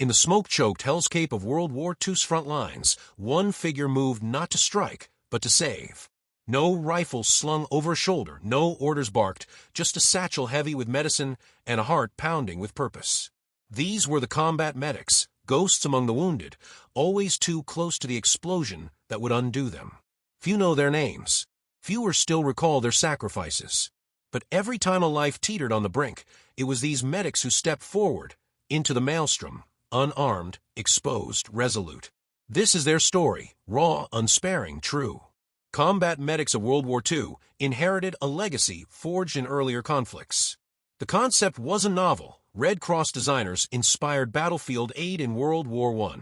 In the smoke-choked hellscape of World War II's front lines, one figure moved not to strike, but to save. No rifles slung over a shoulder, no orders barked, just a satchel heavy with medicine and a heart pounding with purpose. These were the combat medics, ghosts among the wounded, always too close to the explosion that would undo them. Few know their names. Fewer still recall their sacrifices. But every time a life teetered on the brink, it was these medics who stepped forward, into the maelstrom, unarmed, exposed, resolute. This is their story, raw, unsparing, true. Combat medics of World War II inherited a legacy forged in earlier conflicts. The concept wasn't novel. Red Cross designers inspired battlefield aid in World War I.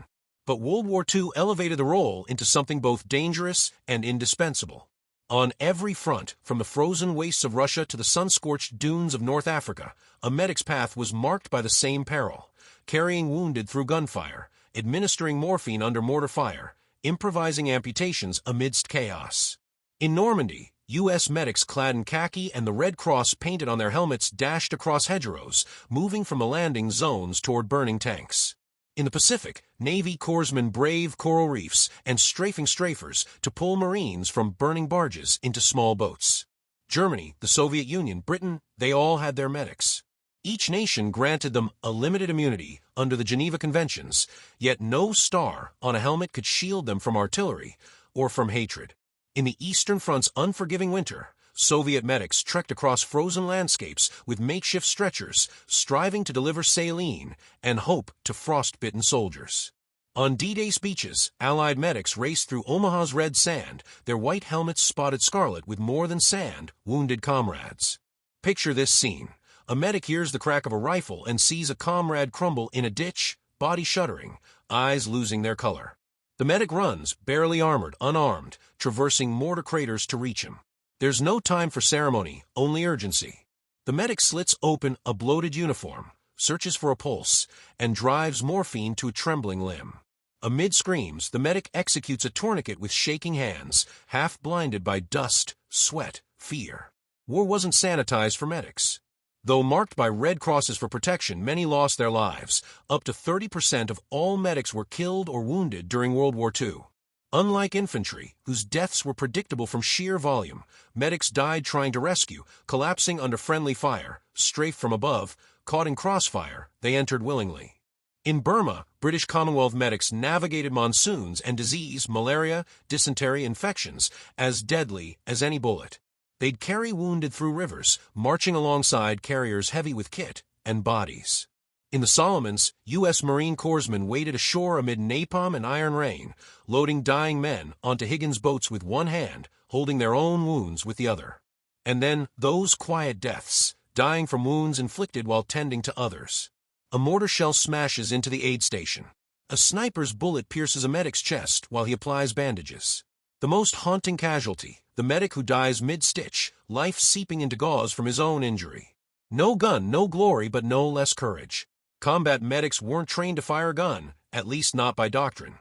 But World War II elevated the role into something both dangerous and indispensable. On every front, from the frozen wastes of Russia to the sun-scorched dunes of North Africa, a medic's path was marked by the same peril: carrying wounded through gunfire, administering morphine under mortar fire, improvising amputations amidst chaos. In Normandy, U.S. medics clad in khaki and the Red Cross painted on their helmets dashed across hedgerows, moving from the landing zones toward burning tanks. In the Pacific, Navy corpsmen braved coral reefs and strafing strafers to pull Marines from burning barges into small boats. Germany, the Soviet Union, Britain, they all had their medics. Each nation granted them a limited immunity under the Geneva Conventions, yet no star on a helmet could shield them from artillery or from hatred. In the Eastern Front's unforgiving winter, Soviet medics trekked across frozen landscapes with makeshift stretchers, striving to deliver saline and hope to frost-bitten soldiers. On D-Day speeches, Allied medics raced through Omaha's red sand, their white helmets spotted scarlet with more than sand, wounded comrades. Picture this scene. A medic hears the crack of a rifle and sees a comrade crumble in a ditch, body shuddering, eyes losing their color. The medic runs, barely armored, unarmed, traversing mortar craters to reach him. There's no time for ceremony, only urgency. The medic slits open a bloated uniform, searches for a pulse, and drives morphine to a trembling limb. Amid screams, the medic executes a tourniquet with shaking hands, half blinded by dust, sweat, fear. War wasn't sanitized for medics. Though marked by red crosses for protection, many lost their lives. Up to 30% of all medics were killed or wounded during World War II. Unlike infantry, whose deaths were predictable from sheer volume, medics died trying to rescue, collapsing under friendly fire, strafed from above, caught in crossfire, they entered willingly. In Burma, British Commonwealth medics navigated monsoons and disease, malaria, dysentery infections, as deadly as any bullet. They'd carry wounded through rivers, marching alongside carriers heavy with kit and bodies. In the Solomons, U.S. Marine Corpsmen waded ashore amid napalm and iron rain, loading dying men onto Higgins boats with one hand, holding their own wounds with the other. And then those quiet deaths, dying from wounds inflicted while tending to others. A mortar shell smashes into the aid station. A sniper's bullet pierces a medic's chest while he applies bandages. The most haunting casualty, the medic who dies mid-stitch, life seeping into gauze from his own injury. No gun, no glory, but no less courage. Combat medics weren't trained to fire a gun, at least not by doctrine.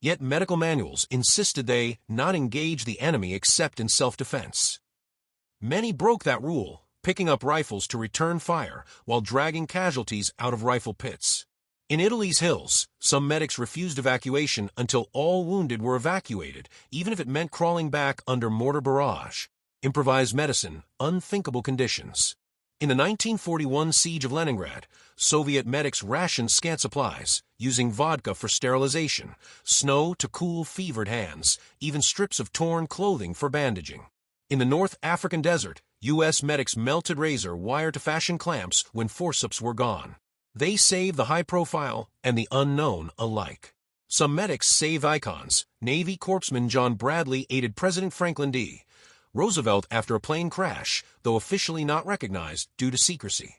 Yet medical manuals insisted they not engage the enemy except in self-defense. Many broke that rule, picking up rifles to return fire while dragging casualties out of rifle pits. In Italy's hills, some medics refused evacuation until all wounded were evacuated, even if it meant crawling back under mortar barrage. Improvised medicine, unthinkable conditions. In the 1941 siege of Leningrad, Soviet medics rationed scant supplies, using vodka for sterilization, snow to cool fevered hands, even strips of torn clothing for bandaging. In the North African desert, U.S. medics melted razor wire to fashion clamps when forceps were gone. They saved the high-profile and the unknown alike. Some medics saved icons. Navy Corpsman John Bradley aided President Franklin D. Roosevelt after a plane crash, though officially not recognized due to secrecy.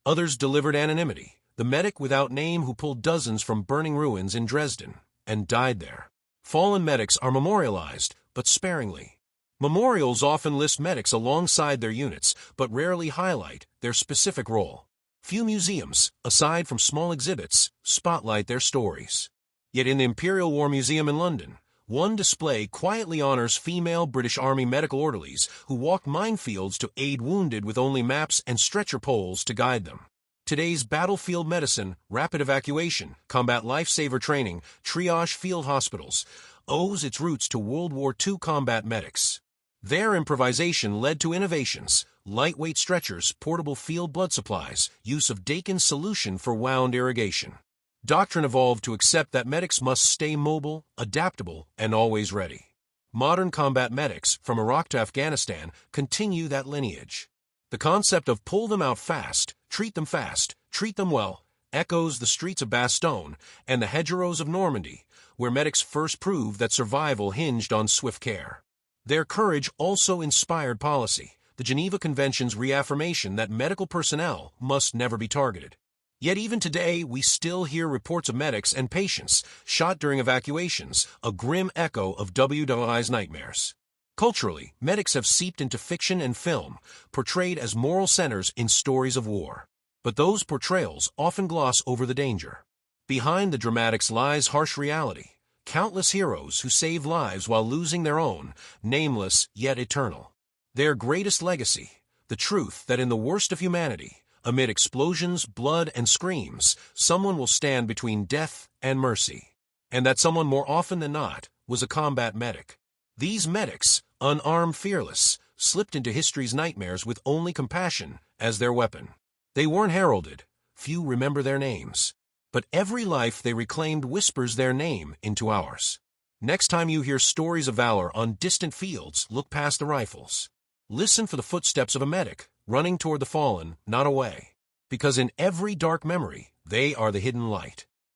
Others delivered anonymity. The medic without name who pulled dozens from burning ruins in Dresden and died there. Fallen medics are memorialized, but sparingly. Memorials often list medics alongside their units, but rarely highlight their specific role. Few museums, aside from small exhibits, spotlight their stories. Yet in the Imperial War Museum in London, one display quietly honors female British Army medical orderlies who walked minefields to aid wounded with only maps and stretcher poles to guide them. Today's battlefield medicine, rapid evacuation, combat lifesaver training, triage field hospitals, owes its roots to World War II combat medics. Their improvisation led to innovations: lightweight stretchers, portable field blood supplies, use of Dakin's solution for wound irrigation. Doctrine evolved to accept that medics must stay mobile, adaptable, and always ready. Modern combat medics, from Iraq to Afghanistan, continue that lineage. The concept of pull them out fast, treat them well, echoes the streets of Bastogne and the hedgerows of Normandy, where medics first proved that survival hinged on swift care. Their courage also inspired policy, the Geneva Convention's reaffirmation that medical personnel must never be targeted. Yet even today, we still hear reports of medics and patients shot during evacuations, a grim echo of WWII's nightmares. Culturally, medics have seeped into fiction and film, portrayed as moral centers in stories of war. But those portrayals often gloss over the danger. Behind the dramatics lies harsh reality. Countless heroes who save lives while losing their own, nameless yet eternal. Their greatest legacy, the truth that in the worst of humanity, amid explosions, blood, and screams, someone will stand between death and mercy. And that someone, more often than not, was a combat medic. These medics, unarmed, fearless, slipped into history's nightmares with only compassion as their weapon. They weren't heralded. Few remember their names. But every life they reclaimed whispers their name into ours. Next time you hear stories of valor on distant fields, look past the rifles. Listen for the footsteps of a medic, running toward the fallen, not away. Because in every dark memory, they are the hidden light.